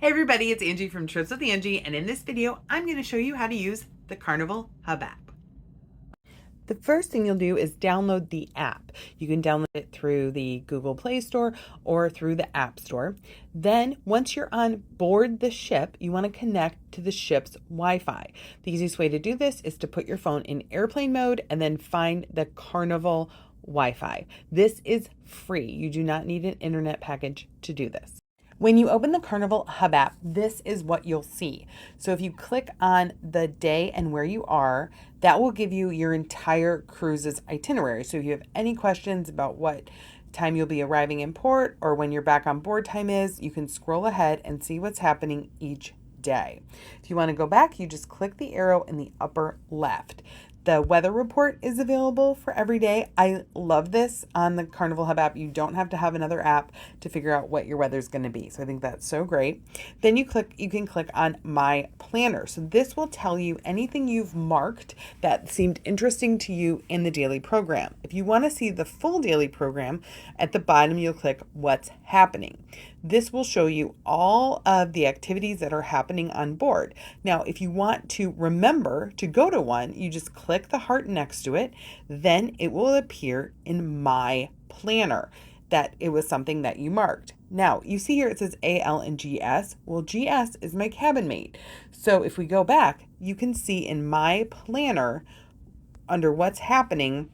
Hey everybody, it's Angie from Trips with Angie, and in this video, I'm going to show you how to use the Carnival Hub app. The first thing you'll do is download the app. You can download it through the Google Play Store or through the App Store. Then, once you're on board the ship, you want to connect to the ship's Wi-Fi. The easiest way to do this is to put your phone in airplane mode and then find the Carnival Wi-Fi. This is free. You do not need an internet package to do this. When you open the Carnival Hub app, this is what you'll see. So if you click on the day and where you are, that will give you your entire cruise's itinerary. So if you have any questions about what time you'll be arriving in port or when your back on board time is, you can scroll ahead and see what's happening each day. If you want to go back, you just click the arrow in the upper left. The weather report is available for every day. I love this on the Carnival Hub app. You don't have to have another app to figure out what your weather is going to be. So I think that's so great. Then you can click on My Planner. So this will tell you anything you've marked that seemed interesting to you in the daily program. If you want to see the full daily program, at the bottom you'll click What's Happening. This will show you all of the activities that are happening on board. Now, if you want to remember to go to one, you just click the heart next to it. Then it will appear in My Planner that it was something that you marked. Now, you see here it says AL and GS. Well, GS is my cabin mate. So if we go back, you can see in My Planner under What's Happening,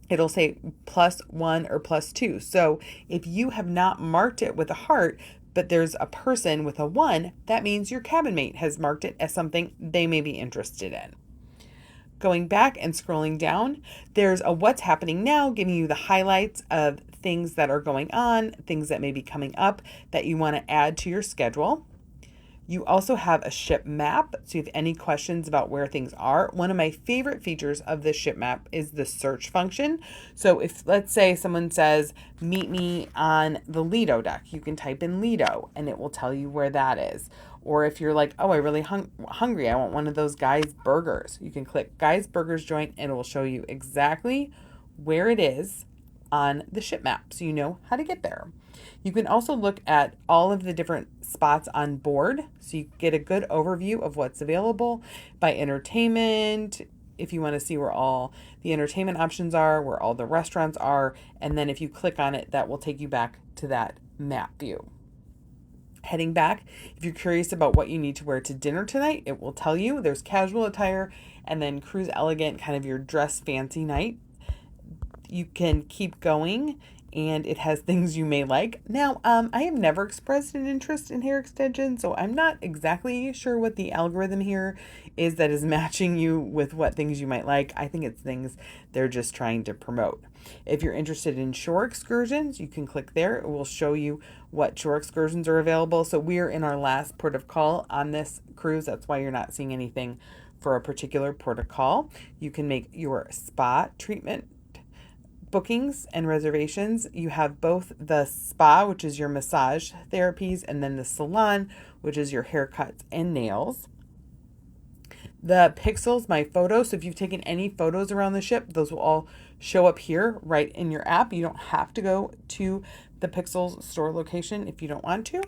it'll say +1 or +2. So if you have not marked it with a heart, but there's a person with a 1, that means your cabin mate has marked it as something they may be interested in. Going back and scrolling down, there's a What's Happening Now, giving you the highlights of things that are going on, things that may be coming up that you want to add to your schedule. You also have a ship map, so if you have any questions about where things are. One of my favorite features of the ship map is the search function. So if, let's say, someone says, meet me on the Lido deck, you can type in Lido and it will tell you where that is. Or if you're like, oh, I really hungry, I want one of those Guy's Burgers, you can click Guy's Burgers joint and it will show you exactly where it is on the ship map, so you know how to get there. You can also look at all of the different spots on board, so you get a good overview of what's available by entertainment, if you want to see where all the entertainment options are, where all the restaurants are, and then if you click on it, that will take you back to that map view. Heading back, if you're curious about what you need to wear to dinner tonight, it will tell you. There's casual attire and then cruise elegant, kind of your dress fancy night. You can keep going and it has things you may like. Now, I have never expressed an interest in hair extensions, so I'm not exactly sure what the algorithm here is that is matching you with what things you might like. I think it's things they're just trying to promote. If you're interested in shore excursions, you can click there. It will show you what shore excursions are available. So we're in our last port of call on this cruise. That's why you're not seeing anything for a particular port of call. You can make your spa treatment bookings and reservations. You have both the spa, which is your massage therapies, and then the salon, which is your haircuts and nails. The pixels, my photos. So if you've taken any photos around the ship, those will all show up here right in your app. You don't have to go to the Pixels store location if you don't want to.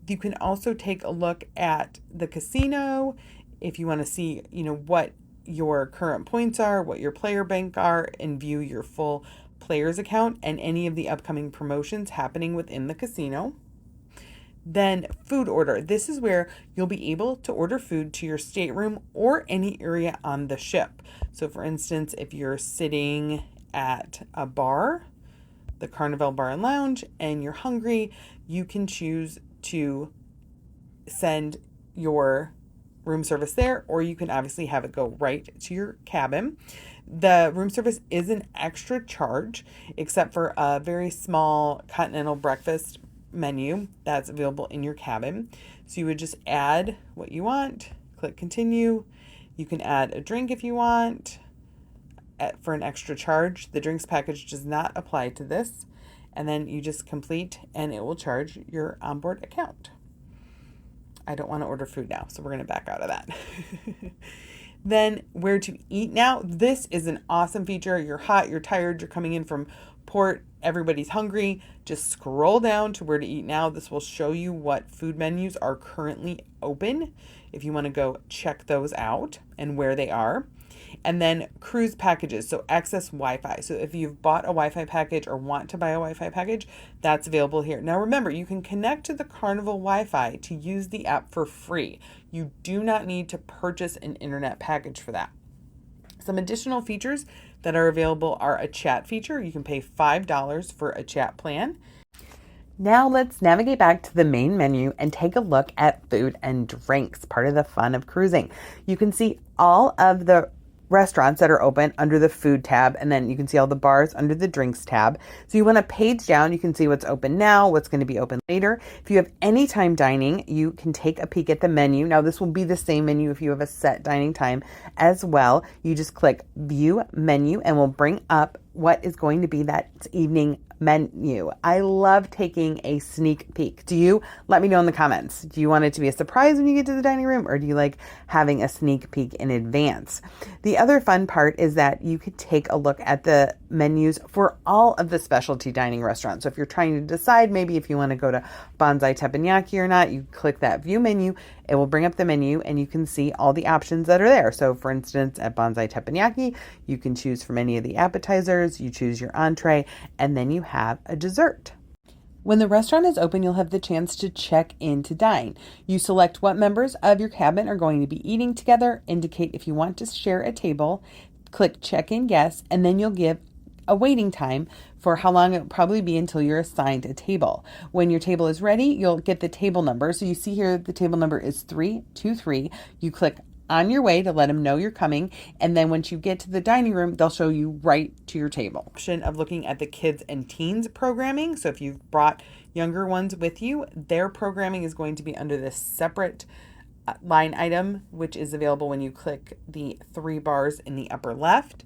You can also take a look at the casino if you want to see, what your current points are, what your player bank are, and view your full players account and any of the upcoming promotions happening within the casino. Then food order. This is where you'll be able to order food to your stateroom or any area on the ship. So for instance, if you're sitting at a bar, the Carnival Bar and Lounge, and you're hungry, you can choose to send your room service there, or you can obviously have it go right to your cabin. The room service is an extra charge, except for a very small continental breakfast menu that's available in your cabin. So you would just add what you want, click continue. You can add a drink if you want for an extra charge. The drinks package does not apply to this. And then you just complete and it will charge your onboard account. I don't want to order food now, so we're going to back out of that. Then where to eat now. This is an awesome feature. You're hot, you're tired, you're coming in from port, everybody's hungry, just scroll down to where to eat now. This will show you what food menus are currently open if you want to go check those out and where they are. And then cruise packages, so access Wi-Fi. So if you've bought a Wi-Fi package or want to buy a Wi-Fi package, that's available here. Now remember, you can connect to the Carnival Wi-Fi to use the app for free. You do not need to purchase an internet package for that. Some additional features that are available are a chat feature. You can pay $5 for a chat plan. Now let's navigate back to the main menu and take a look at food and drinks, part of the fun of cruising. You can see all of the restaurants that are open under the food tab, and then you can see all the bars under the drinks tab. So you want to page down, you can see what's open now, what's going to be open later. If you have anytime dining, you can take a peek at the menu. Now this will be the same menu if you have a set dining time as well. You just click view menu and we'll bring up what is going to be that evening menu. I love taking a sneak peek. Do you? Let me know in the comments. Do you want it to be a surprise when you get to the dining room, or do you like having a sneak peek in advance? The other fun part is that you could take a look at the menus for all of the specialty dining restaurants. So if you're trying to decide maybe if you want to go to Bonsai Teppanyaki or not, you click that view menu. It will bring up the menu and you can see all the options that are there. So for instance, at Bonsai Teppanyaki, you can choose from any of the appetizers, you choose your entree, and then you have a dessert. When the restaurant is open, you'll have the chance to check in to dine. You select what members of your cabin are going to be eating together, indicate if you want to share a table, click check-in guests, and then you'll give a waiting time for how long it will probably be until you're assigned a table. When your table is ready, you'll get the table number. So you see here the table number is 323. You click on your way to let them know you're coming, and then once you get to the dining room, they'll show you right to your table. Option of looking at the kids and teens programming. So if you've brought younger ones with you, their programming is going to be under this separate line item, which is available when you click the 3 bars in the upper left.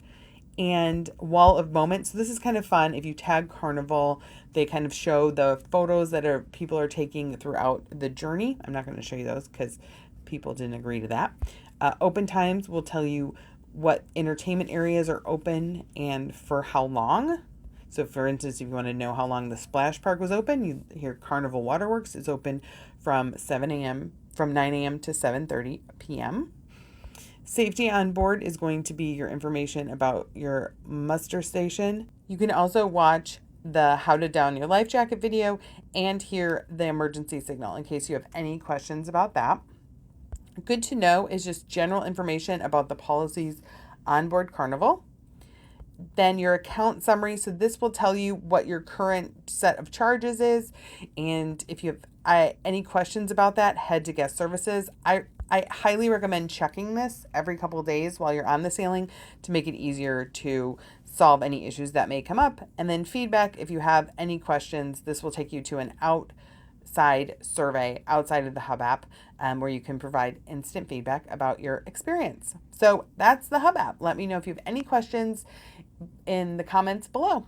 And wall of moments. So this is kind of fun. If you tag Carnival, they kind of show the photos that people are taking throughout the journey. I'm not going to show you those because people didn't agree to that. Open times will tell you what entertainment areas are open and for how long. So for instance, if you want to know how long the splash park was open, you hear Carnival Waterworks is open from 9 a.m. to 7:30 p.m. Safety on board is going to be your information about your muster station. You can also watch the how to down your life jacket video and hear the emergency signal in case you have any questions about that. Good to know is just general information about the policies on board Carnival. Then your account summary. So this will tell you what your current set of charges is. And if you have any questions about that, head to guest services. I highly recommend checking this every couple of days while you're on the sailing to make it easier to solve any issues that may come up. And then feedback, if you have any questions, this will take you to an outside survey outside of the Hub app where you can provide instant feedback about your experience. So that's the Hub app. Let me know if you have any questions in the comments below.